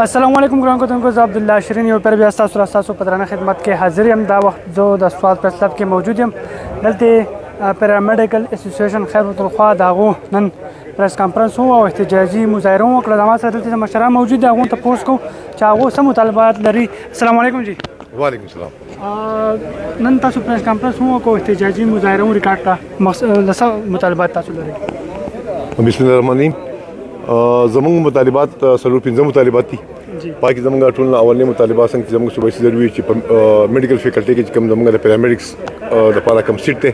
السلام علیکم ګران کتونکو، زه عبدالله شیرین یو پر بیا ستاسو راستاسو په درنه خدمت کې حاضر یم. دا وخت زه د سواد پریس کلب کې موجود یم. دلته پیرامیډیکل اسوسییشن خیر الخوا د هغو نن پریس کانفرنس و او احتجاجي مظاهره وکړه. زما سره دلته مشران موجود دي، هغو ته تپوس کوو چې هغو څه مطالبات لري. السلام علیکم جی. وعلیکم السلام. نن تاسو پریس کانفرنس وکړو، احتجاجي مظاهره مو ریکارډ کړه. څه مطالبات تاسو لري؟ بسم الله الرحمن الرحیم. زموږ مطالبات څلور پنځه مطالبات دي. پای کې زموږ ټول اولنی مطالبات څنګه چې زموږ صوبایي ضروري چې په میډیکل فیکلټي کې کوم زموږ د پیرامیډکس د لپاره کوم سیټ دی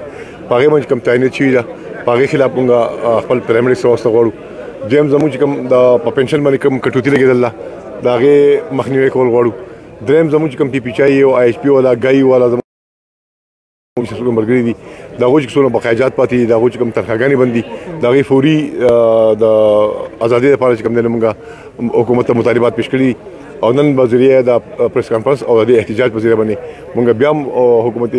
په هغې باندې کوم تعینات شوي ده، په هغې خلاف موږ خپل پیرامیډکس راوسته غواړو. دویم زموږ چې کوم د په پنشن باندې کوم کټوتي لګېدل ده د هغې مخنیوی کول غواړو. دریم زموږ چې کوم پي پي چای او آی ایچ پي والا ګای والا زموږ ملګري دي د هغو چې څومره بقایجات پاتې دي، د هغو چې کوم تنخواګانې بند دي، د هغې فوري د ازادۍ لپاره چې کوم دی موږ حکومت ته مطالبات پیش کړي دي او نن په ذریعه د پریس کانفرنس او د احتجاج په ذریعه باندې موږ بیا هم حکومت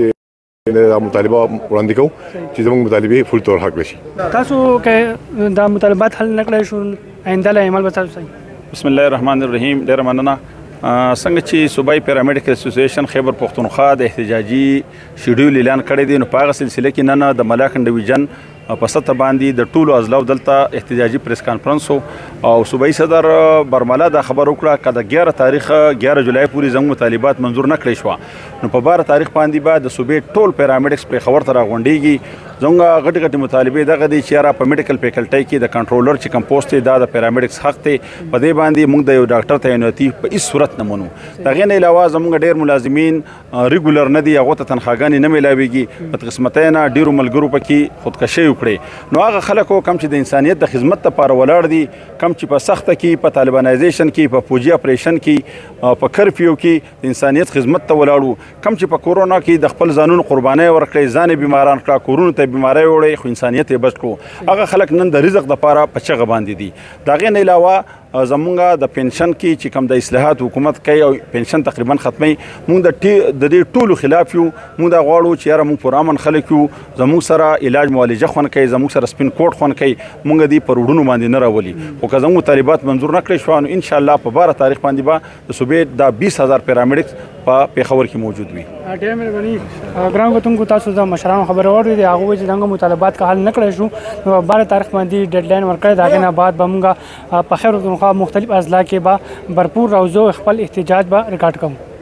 دا مطالبه وړاندې کوو چې زموږ مطالبې فل طور حق شي. تاسو که دا مطالبات حل نه کړی شو، آینده له عمل به تاسو صحیح؟ بسم الله الرحمن الرحیم. ډېره مننه. څنګه چې صوبایي پیرامیډیکل اسوسییشن خیبر پښتونخوا د احتجاجي شیډیول اعلان کړی دی، نو په هغه سلسله کې نن د ملاکنډ ډویژن په سطح باندې د ټولو اضلاعو دلته احتجاجي پریس کانفرنس او صوبایي صدر برملا دا خبر وکړه که د 11 تاریخ 11 جولای پورې زموږ مطالبات منظور نه کړی شوه، نو په 12 تاریخ باندې به د صوبې ټول پیرامیډکس پېښور ته راغونډېږي. زموږ غټې غټې مطالبې دغه دي چې یاره په میډیکل فیکلټۍ کې د کنټرولر چې کوم پوسټ دی دا د پیرامیډکس حق دی، په دې باندې موږ د یو ډاکټر تعیناتي په هېڅ صورت نه منو. د هغې نه علاوه زموږ ډېر ملازمین ریګولر نه دي، هغو ته تنخواګانې نه میلاویږي، بدقسمتۍ نه ډېرو ملګرو پکې خودکشۍ وکړې. نو هغه خلکو کم چې د انسانیت د خدمت لپاره ولاړ دي، کم چې په سخته کې په طالبانایزیشن کې په فوجي اپریشن کې په کرفیو کې د انسانیت خدمت ته ولاړو، کم چې په کورونا کې د خپل ځانونو قربانۍ ورکړې، ځان یې بیماران کړه، کورونو ته بیماری وړی، خو انسانیت یې بچ کړو. هغه خلک نن د رزق دپاره په چغه باندې دي. د هغې نه علاوه زمونږ د پنشن کې چې کوم د اصلاحات حکومت کوي او پنشن تقریبا ختمي، مونږ د دې ټولو خلاف یو. مونږ دا غواړو چې یاره مونږ پرامن خلک یو، زموږ سره علاج معالجه خوند کوي، زموږ سره سپین کوټ خوند کوي، مونږ دې پر وړونو باندې نه راولي. خو که زموږ طالبات منظور نه کړی شوه، نو انشاءالله په 12 تاریخ باندې به د صوبې د 20,000 پیرامیډکس په پېښور کې موجود وي. ډېره مهرباني. ګران کتونکو، تاسو د مشرانو خبرې واورېدې، هغه وایي چې دغه مطالبات که حل نه کړی شو، نو 12 تاریخ باندې ډیډلاین ورکړی. د هغې نه بعد به موږ په خیر پښتونخوا مختلف اضلاع کې به برپور راوځو، خپل احتجاج به ریکارډ کوو.